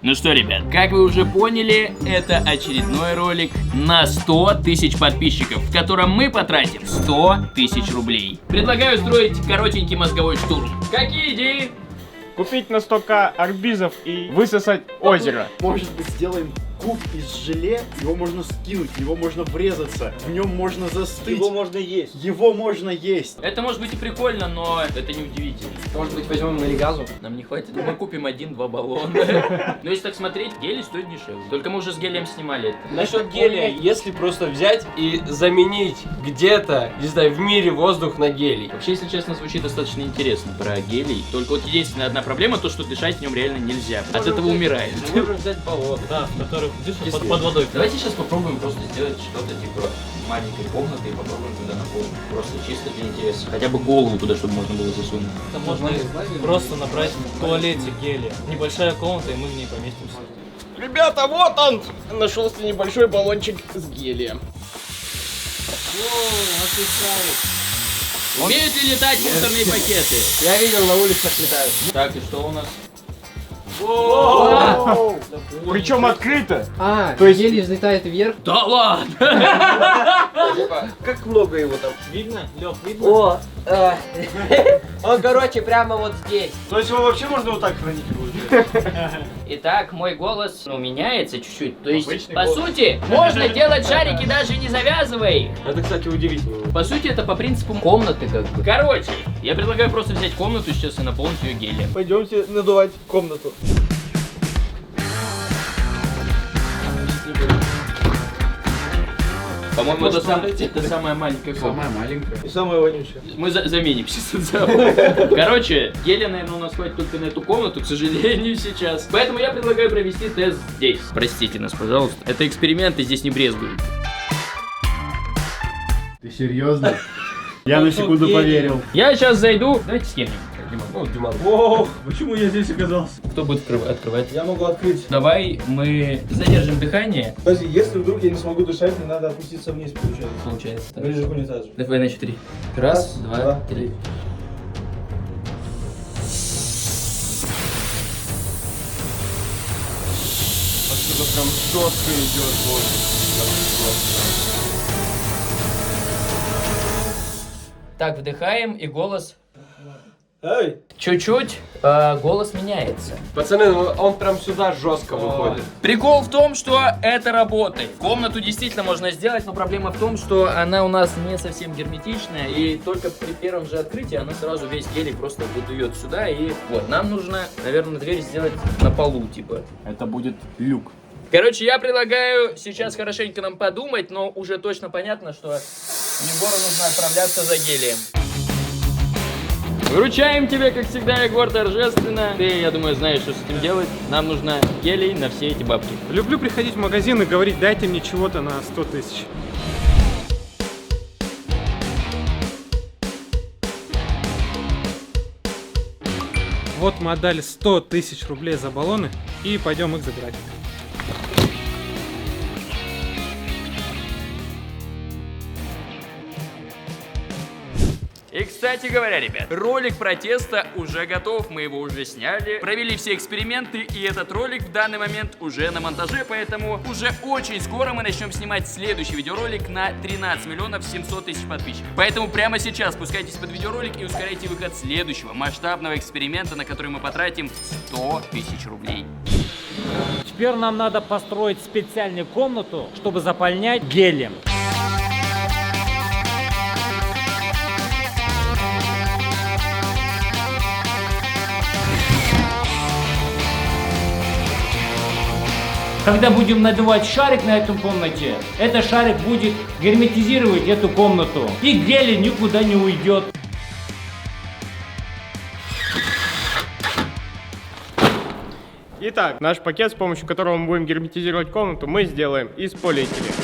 Ну что, ребят, как вы уже поняли, это очередной ролик на 100 тысяч подписчиков, в котором мы потратим 100 тысяч рублей. Предлагаю устроить коротенький мозговой штурм. Какие идеи? Купить на 100к арбизов и высосать озеро. Может быть, сделаем куб из желе, его можно скинуть, в него можно врезаться, в нем можно застыть. Его можно есть. Его можно есть. Это может быть и прикольно, но это не удивительно. Может быть, возьмем на газу? Нам не хватит, мы купим 1-2 баллона. Но если так смотреть, гелий стоит дешевле. Только мы уже с гелием снимали это. Насчет гелия, если просто взять и заменить где-то, не знаю, в мире воздух на гелий. Вообще, если честно, звучит достаточно интересно про гелий. Только вот единственная одна проблема, то что дышать в нем реально нельзя. От этого умирает. Можем взять баллон. Да, в которых дышат под водой. Давайте сейчас попробуем просто сделать что-то типа маленькой комнаты и попробуем туда наполнить. Просто чисто для интереса. Хотя бы голову туда, чтобы можно было засунуть. Это можно просто набрать в туалете гелия. Небольшая комната, и мы в ней поместимся. Ребята, вот он! Нашелся небольшой баллончик с гелием. Умеют ли летать мусорные пакеты? Я видел, на улицах летают. Так, и что у нас? Причем открыто. То есть гелий взлетает вверх. Да ладно! Как много его там? Видно? Лёх, видно? О, он, короче, прямо вот здесь. То есть его вообще можно вот так хранить будет? Итак, мой голос, меняется чуть-чуть. То есть, по сути, можно делать шарики даже не завязывая их. Это, кстати, удивительно. По сути, это по принципу комнаты как бы. Короче, я предлагаю просто взять комнату сейчас и наполнить ее гелием. Пойдемте надувать комнату. По-моему, это самая маленькая комната. Самая маленькая. И самое вонючее. Мы заменим сейчас. Короче, геля, наверное, у нас хватит только на эту комнату, к сожалению, сейчас. Поэтому я предлагаю провести тест здесь. Простите нас, пожалуйста. Это эксперимент, и здесь не брезгуют. Ты серьезно? Я на секунду поверил. Я сейчас зайду. Давайте скинем. Ну, Диман. О, почему я здесь оказался? Кто будет открывать? Я могу открыть. Давай мы задержим дыхание. Подожди, если вдруг я не смогу дышать, мне надо опуститься вниз, получается. Получается. Так. Ближе к унитазу. Давай на 4. Раз, два, три. Отсюда прям жестко идет воздух. Так, вдыхаем, и голос Эй! чуть-чуть, голос меняется. Пацаны, ну он прям сюда жестко выходит. Прикол в том, что это работает. Комнату действительно можно сделать, но проблема в том, что она у нас не совсем герметичная, и только при первом же открытии она сразу весь гелий просто выдует сюда, и вот, нам нужно, наверное, дверь сделать на полу, типа. Это будет люк. Короче, я предлагаю сейчас хорошенько нам подумать, но уже точно понятно, что Егору нужно отправляться за гелием. Вручаем тебе, как всегда, Егор, торжественно. Ты, я думаю, знаешь, что с этим делать. Нам нужно гелий на все эти бабки. Люблю приходить в магазин и говорить, дайте мне чего-то на 100 тысяч. Вот мы отдали 100 тысяч рублей за баллоны и пойдем их забирать. И, кстати говоря, ребят, ролик протеста уже готов, мы его уже сняли, провели все эксперименты, и этот ролик в данный момент уже на монтаже, поэтому уже очень скоро мы начнем снимать следующий видеоролик на 13 миллионов 700 тысяч подписчиков. Поэтому прямо сейчас спускайтесь под видеоролик и ускоряйте выход следующего масштабного эксперимента, на который мы потратим 100 тысяч рублей. Теперь нам надо построить специальную комнату, чтобы заполнять гелием. Когда будем надувать шарик на этом комнате, этот шарик будет герметизировать эту комнату. И гелий никуда не уйдет. Итак, наш пакет, с помощью которого мы будем герметизировать комнату, мы сделаем из полиэтилена.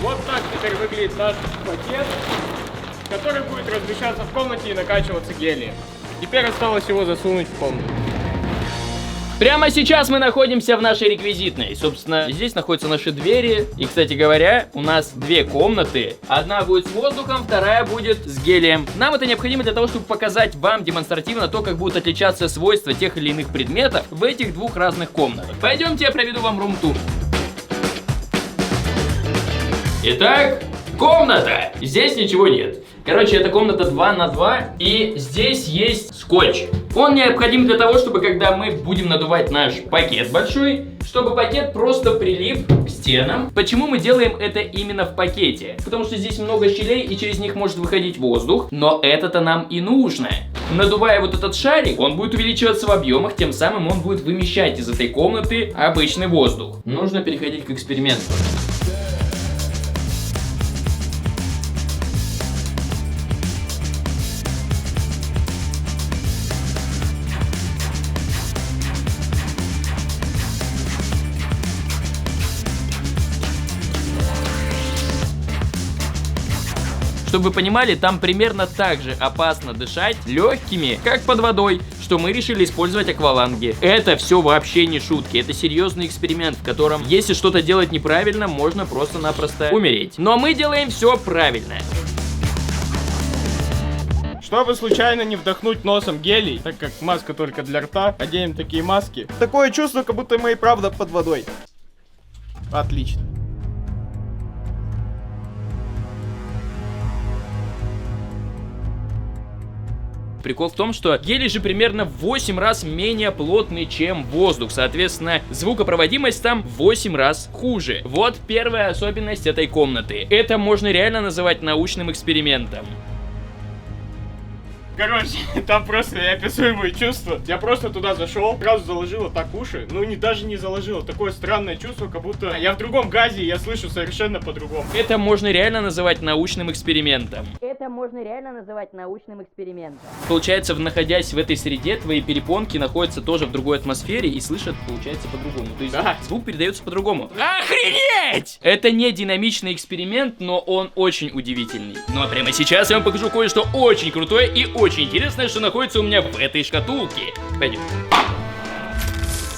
Вот так теперь выглядит наш пакет, который будет размещаться в комнате и накачиваться гелием. Теперь осталось его засунуть в комнату. Прямо сейчас мы находимся в нашей реквизитной. Собственно, здесь находятся наши двери. И, кстати говоря, у нас две комнаты. Одна будет с воздухом, вторая будет с гелием. Нам это необходимо для того, чтобы показать вам демонстративно то, как будут отличаться свойства тех или иных предметов в этих двух разных комнатах. Пойдемте, я проведу вам рум-тур. Итак, комната. Здесь ничего нет. Короче, это комната 2 на 2, и здесь есть скотч. Он необходим для того, чтобы когда мы будем надувать наш пакет большой, чтобы пакет просто прилип к стенам. Почему мы делаем это именно в пакете? Потому что здесь много щелей, и через них может выходить воздух, но это-то нам и нужно. Надувая вот этот шарик, он будет увеличиваться в объемах, тем самым он будет вымещать из этой комнаты обычный воздух. Нужно переходить к эксперименту. Чтобы вы понимали, там примерно так же опасно дышать легкими, как под водой, что мы решили использовать акваланги. Это все вообще не шутки, это серьезный эксперимент, в котором, если что-то делать неправильно, можно просто-напросто умереть. Но мы делаем все правильно. Чтобы случайно не вдохнуть носом гелий, так как маска только для рта, оденем такие маски. Такое чувство, как будто мы и правда под водой. Отлично. Прикол в том, что гелий же примерно в 8 раз менее плотный, чем воздух. Соответственно, звукопроводимость там в 8 раз хуже. Вот первая особенность этой комнаты. Это можно реально называть научным экспериментом. Короче, там просто неописуемые чувства. Я просто туда зашел, сразу заложила так уши. Ну, даже не заложила. Такое странное чувство, как будто я в другом газе, и я слышу совершенно по-другому. Это можно реально называть научным экспериментом. Получается, находясь в этой среде, твои перепонки находятся тоже в другой атмосфере и слышат, получается, по-другому. То есть звук передается по-другому. Охренеть! Это не динамичный эксперимент, но он очень удивительный. Ну а прямо сейчас я вам покажу кое-что очень крутое и очень интересное, что находится у меня в этой шкатулке. Пойдем.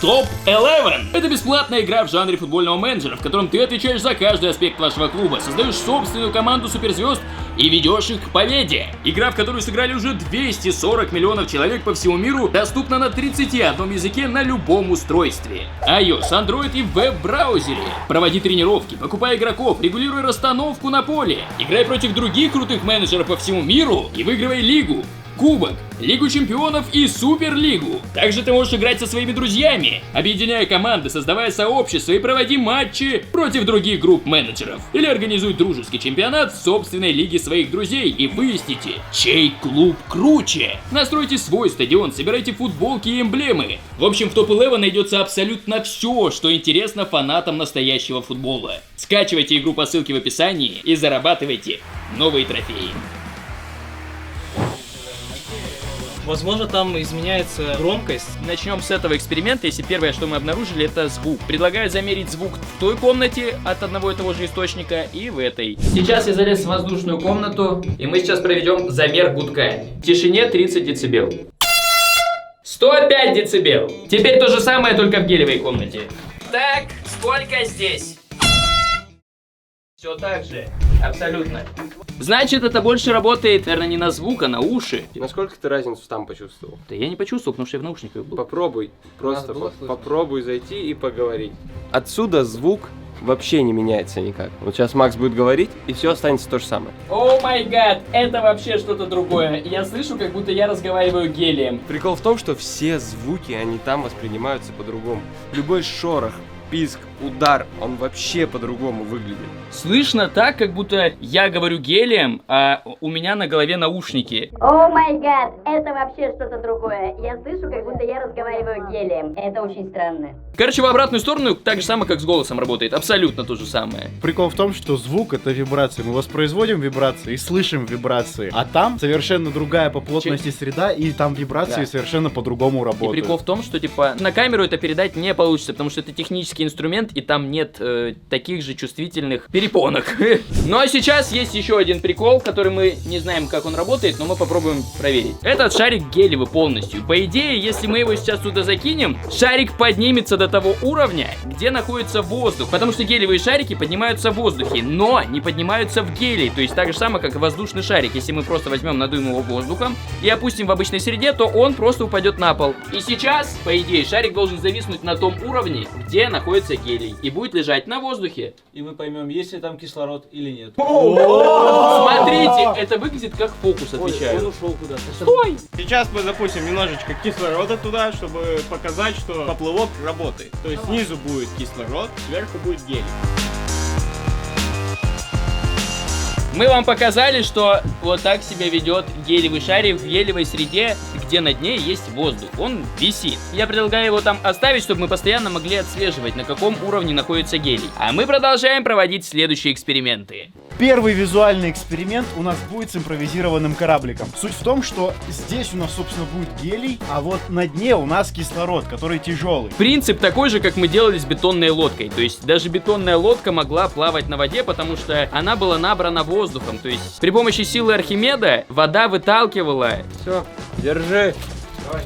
Топ 11. Это бесплатная игра в жанре футбольного менеджера, в котором ты отвечаешь за каждый аспект вашего клуба, создаешь собственную команду суперзвезд и ведешь их к победе. Игра, в которую сыграли уже 240 миллионов человек по всему миру, доступна на 31 языке на любом устройстве. iOS, Android и в веб-браузере. Проводи тренировки, покупай игроков, регулируй расстановку на поле. Играй против других крутых менеджеров по всему миру и выигрывай лигу, кубок, Лигу чемпионов и Суперлигу. Также ты можешь играть со своими друзьями, объединяя команды, создавая сообщества и проводи матчи против других групп менеджеров. Или организуй дружеский чемпионат в собственной лиге своих друзей и выясните, чей клуб круче. Настройте свой стадион, собирайте футболки и эмблемы. В общем, в Топ 11 найдется абсолютно все, что интересно фанатам настоящего футбола. Скачивайте игру по ссылке в описании и зарабатывайте новые трофеи. Возможно, там изменяется громкость. Начнем с этого эксперимента. Если первое, что мы обнаружили, это звук. Предлагаю замерить звук в той комнате от одного и того же источника и в этой. Сейчас я залез в воздушную комнату, и мы сейчас проведем замер гудка. В тишине 30 децибел. 105 децибел. Теперь то же самое, только в гелевой комнате. Так, сколько здесь? Все так же, абсолютно. Значит, это больше работает, наверное, не на звук, а на уши. Насколько ты разницу там почувствовал? Да я не почувствовал, потому что я в наушниках был. Попробуй, просто попробуй зайти и поговорить. Отсюда звук вообще не меняется никак. Вот сейчас Макс будет говорить, и все останется то же самое. О май гад, это вообще что-то другое. Я слышу, как будто я разговариваю гелием. Прикол в том, что все звуки, они там воспринимаются по-другому. Любой шорох, писк, удар, он вообще по-другому выглядит. Слышно так, как будто я говорю гелием, а у меня на голове наушники. О май гад, это вообще что-то другое. Я слышу, как будто я разговариваю гелием. Это очень странно. Короче, в обратную сторону так же самое, как с голосом работает. Абсолютно то же самое. Прикол в том, что звук — это вибрации. Мы воспроизводим вибрации и слышим вибрации. А там совершенно другая по плотности среда, и там вибрации совершенно по-другому работают. И прикол в том, что, типа, на камеру это передать не получится, потому что это технически маленький инструмент, и там нет таких же чувствительных перепонок. Ну а сейчас есть еще один прикол, который мы не знаем, как он работает, но мы попробуем проверить. Этот шарик гелевый полностью. По идее, если мы его сейчас туда закинем, шарик поднимется до того уровня, где находится воздух. Потому что гелевые шарики поднимаются в воздухе, но не поднимаются в гелий. То есть так же самое, как и воздушный шарик. Если мы просто возьмем, надуем его воздухом и опустим в обычной среде, то он просто упадет на пол. И сейчас, по идее, шарик должен зависнуть на том уровне, где находится гелий. И будет лежать на воздухе. И мы поймем, есть ли там кислород или нет. Смотрите, это выглядит как фокус, отвечаю. Он ушел куда-то. Стой! Сейчас мы запустим немножечко кислорода туда, чтобы показать, что поплавок работает. То есть снизу будет кислород, сверху будет гелий. Мы вам показали, что вот так себя ведет гелевый шарик в гелевой среде, где на дне есть воздух. Он висит. Я предлагаю его там оставить, чтобы мы постоянно могли отслеживать, на каком уровне находится гелий. А мы продолжаем проводить следующие эксперименты. Первый визуальный эксперимент у нас будет с импровизированным корабликом. Суть в том, что здесь у нас, собственно, будет гелий, а вот на дне у нас кислород, который тяжелый. Принцип такой же, как мы делали с бетонной лодкой. То есть даже бетонная лодка могла плавать на воде, потому что она была набрана воздухом. То есть при помощи силы Архимеда вода выталкивала. Все, держи. Давай.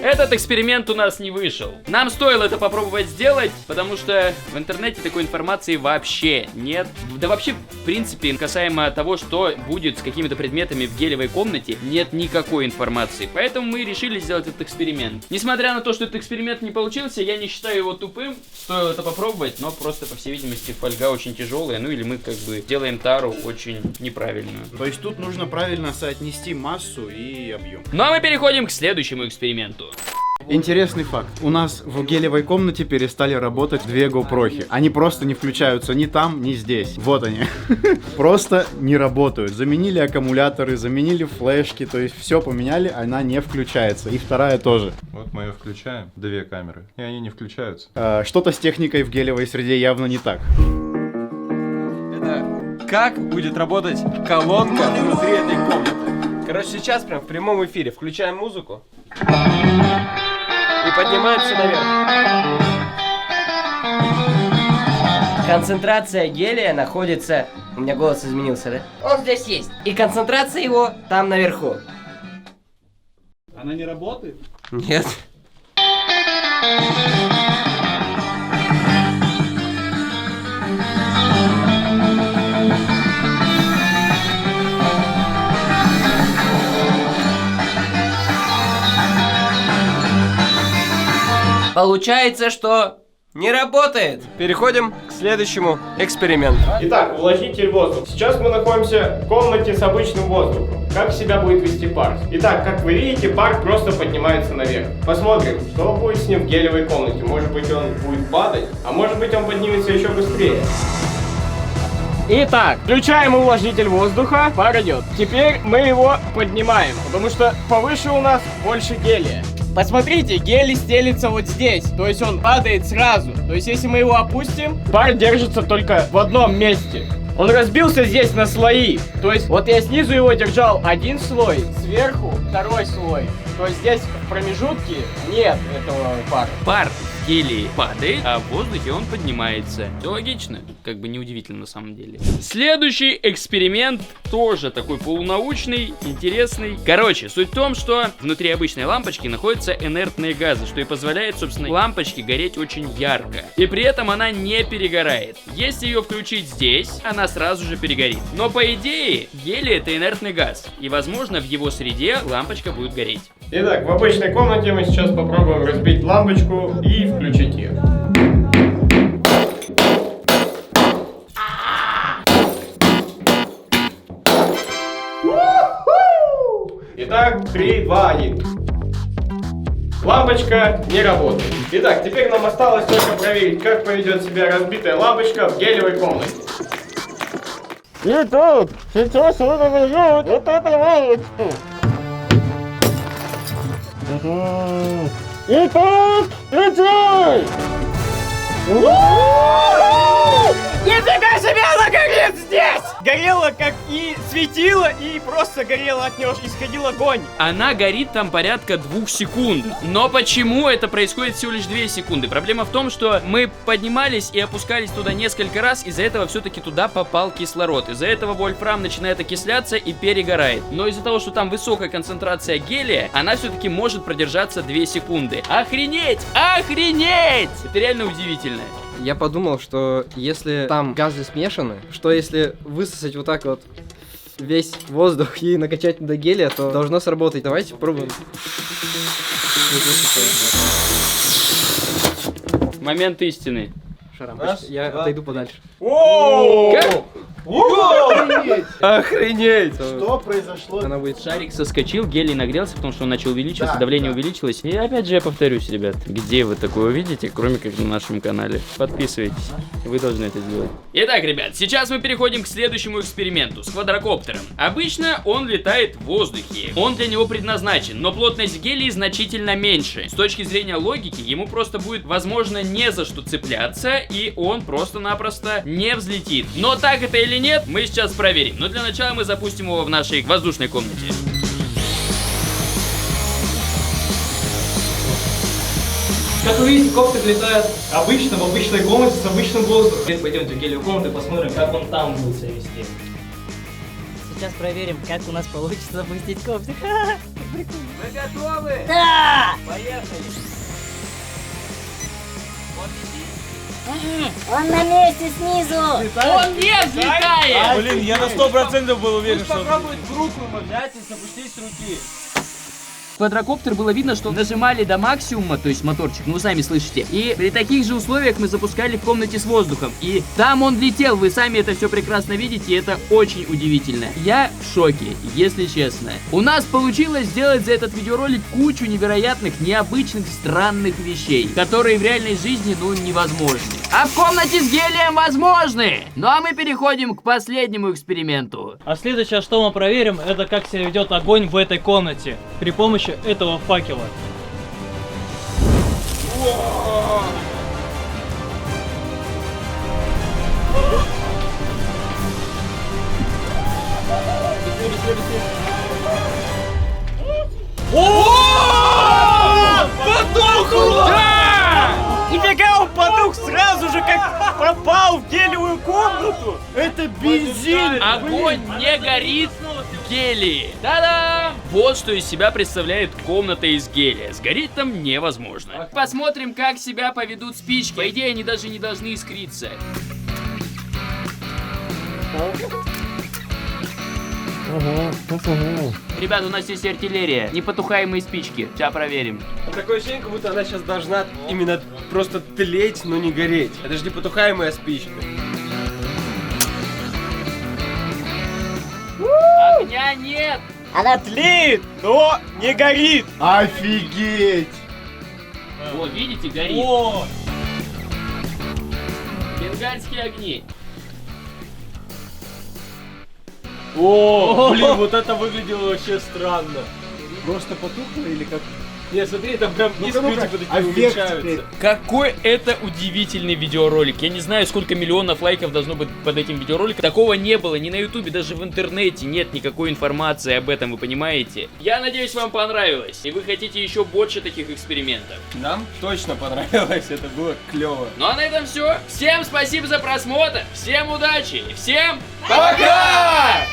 Этот эксперимент у нас не вышел. Нам стоило это попробовать сделать, потому что в интернете такой информации вообще нет. Да вообще, в принципе, касаемо того, что будет с какими-то предметами в гелевой комнате, нет никакой информации. Поэтому мы решили сделать этот эксперимент. Несмотря на то, что этот эксперимент не получился, я не считаю его тупым. Стоило это попробовать, но просто, по всей видимости, фольга очень тяжелая. Ну или мы как бы делаем тару очень неправильную. То есть тут нужно правильно соотнести массу и объем. Ну а мы переходим к следующему эксперименту. Интересный факт. У нас в гелевой комнате перестали работать две GoPro. Они просто не включаются ни там, ни здесь. Вот они. Просто не работают. Заменили аккумуляторы, заменили флешки, то есть все поменяли, она не включается. И вторая тоже. Вот мы ее включаем, две камеры, и они не включаются. Что-то с техникой в гелевой среде явно не так. Это как будет работать колонка внутри этой комнаты. Короче, сейчас прям в прямом эфире включаем музыку и поднимаемся наверх. Концентрация гелия находится... У меня голос изменился, да? Он здесь есть. И концентрация его там наверху. Она не работает? Нет. Получается, что не работает. Переходим к следующему эксперименту. Итак, увлажнитель воздуха. Сейчас мы находимся в комнате с обычным воздухом. Как себя будет вести пар? Итак, как вы видите, пар просто поднимается наверх. Посмотрим, что будет с ним в гелевой комнате. Может быть, он будет падать, а может быть, он поднимется еще быстрее. Итак, включаем увлажнитель воздуха, пар идет. Теперь мы его поднимаем, потому что повыше у нас больше гелия. Посмотрите, гелий стелится вот здесь, то есть он падает сразу. То есть если мы его опустим, пар держится только в одном месте. Он разбился здесь на слои. То есть вот я снизу его держал один слой, сверху второй слой. То есть здесь в промежутке нет этого пара. Пар в гелии падает, а в воздухе он поднимается. Все логично, как бы неудивительно на самом деле. Следующий эксперимент тоже такой полунаучный, интересный. Короче, суть в том, что внутри обычной лампочки находятся инертные газы, что и позволяет, собственно, лампочке гореть очень ярко. И при этом она не перегорает. Если ее включить здесь, она сразу же перегорит. Но по идее, гелий это инертный газ, и возможно в его среде лампочка будет гореть. Итак, в обычной комнате мы сейчас попробуем разбить лампочку и включить ее. Итак, 3, 2, 1. лампочка не работает. Итак, теперь нам осталось только проверить, как поведет себя разбитая лампочка в гелевой комнате. Итак, сейчас он зажжет вот эту лампочку. Итак, включай! Нифига себе, она горит здесь! Горела как и светила, и просто горела от нее, исходил огонь. Она горит там порядка 2 секунд. Но почему это происходит всего лишь 2 секунды? Проблема в том, что мы поднимались и опускались туда несколько раз, из-за этого все-таки туда попал кислород. Из-за этого вольфрам начинает окисляться и перегорает. Но из-за того, что там высокая концентрация гелия, она все-таки может продержаться 2 секунды. Охренеть! Охренеть! Это реально удивительно. Я подумал, что если там газы смешаны, что если высосать вот так вот весь воздух и накачать до гелия, то должно сработать. Давайте попробуем. Момент истины. Шарам, я отойду подальше. Как? Охренеть! Что произошло? Она будет. Шарик соскочил, гелий нагрелся, потому что он начал увеличиваться, Да, давление да. увеличилось. И опять же я повторюсь, ребят, где вы такое увидите, кроме как на нашем канале. Подписывайтесь, вы должны это сделать. Итак, ребят, сейчас мы переходим к следующему эксперименту с квадрокоптером. Обычно он летает в воздухе, он для него предназначен, но плотность гелия значительно меньше. С точки зрения логики, ему просто будет, возможно, не за что цепляться, и он просто-напросто не взлетит. Но так это или нет, мы сейчас проверим. Но для начала мы запустим его в нашей воздушной комнате. Как вы видите, коптер летает обычно, в обычной комнате, с обычным воздухом. Пойдемте в гелевую комнату и посмотрим, как он там будет себя вести. Сейчас проверим, как у нас получится запустить коптер. Вы готовы? Да! Поехали! Он на месте снизу! Он не взлетает! Блин, я на 100% был уверен, что... Попробует в руку ему взять и запустить с руки. Квадрокоптер было видно, что нажимали до максимума, то есть моторчик, ну вы сами слышите. И при таких же условиях мы запускали в комнате с воздухом. И там он летел, вы сами это все прекрасно видите, и это очень удивительно. Я в шоке, если честно. У нас получилось сделать за этот видеоролик кучу невероятных, необычных, странных вещей, которые в реальной жизни, ну, невозможны. А в комнате с гелием возможны! Ну а мы переходим к последнему эксперименту. А следующее, что мы проверим, это как себя ведет огонь в этой комнате при помощи этого факела. Потух! Да! Нифига он потух сразу же, как попал в гелевую комнату! Это бензин! Огонь не горит в гелии. Та-дам! Вот что из себя представляет комната из гелия. Сгореть там невозможно. Посмотрим, как себя поведут спички. По идее, они даже не должны искриться. Ребята, у нас есть артиллерия. Непотухаемые спички. Сейчас проверим. Такое ощущение, как будто она сейчас должна именно просто тлеть, но не гореть. Это же не потухаемая спичка. Огня нет! Она тлеет, но не горит! Офигеть! Вот, видите, горит. О! Бенгальские огни. О, блин, вот это выглядело вообще странно. Просто потухло или как? Не, смотри, там прям искры типа такие уменьшаются. Какой это удивительный видеоролик. Я не знаю, сколько миллионов лайков должно быть под этим видеороликом. Такого не было ни на ютубе, даже в интернете нет никакой информации об этом, вы понимаете? Я надеюсь, вам понравилось. И вы хотите еще больше таких экспериментов. Нам точно понравилось, это было клево. Ну а на этом все. Всем спасибо за просмотр, всем удачи и всем пока!